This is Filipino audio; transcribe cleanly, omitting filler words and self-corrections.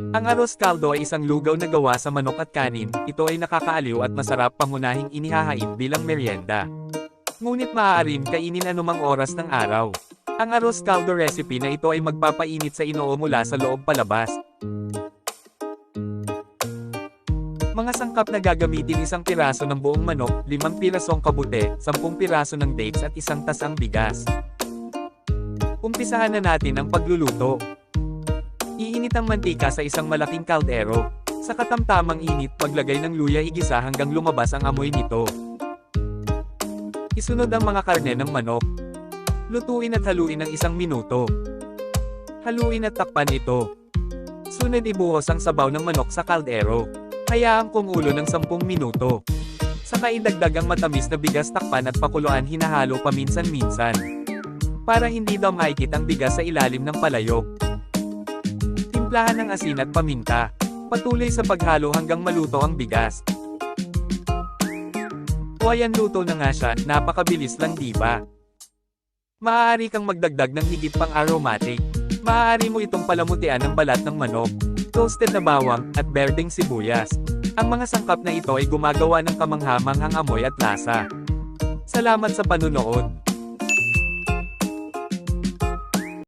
Ang arroz caldo ay isang lugaw na gawa sa manok at kanin. Ito ay nakakaaliw at masarap pangunahing inihahain bilang merienda. Ngunit maaaring kainin anumang oras ng araw. Ang arroz caldo recipe na ito ay magpapainit sa inoo mula sa loob palabas. Mga sangkap na gagamitin: isang piraso ng buong manok, 5 pirasong kabute, 10 piraso ng dates at isang tasang bigas. Umpisahan na natin ang pagluluto. Iinit ang mantika sa isang malaking kaldero. Sa katamtamang init, maglagay ng luya, igisa hanggang lumabas ang amoy nito. Isunod ang mga karne ng manok. Lutuin at haluin ng 1 minuto. Haluin at takpan ito. Sunod, ibuhos ang sabaw ng manok sa kaldero. Hayaang kumulo ng 10 minuto. Saka idagdag ang matamis na bigas, takpan at pakuluan, hinahalo paminsan-minsan. Para hindi daw maikit ang bigas sa ilalim ng palayok. Timplahan ng asin at paminta. Patuloy sa paghalo hanggang maluto ang bigas. O ayan, luto na nga siya, napakabilis lang, diba? Maaari kang magdagdag ng higit pang aromatic. Maaari mo itong palamutian ng balat ng manok, toasted na bawang, at berdeng sibuyas. Ang mga sangkap na ito ay gumagawa ng kamangha-manghang amoy at lasa. Salamat sa panunood.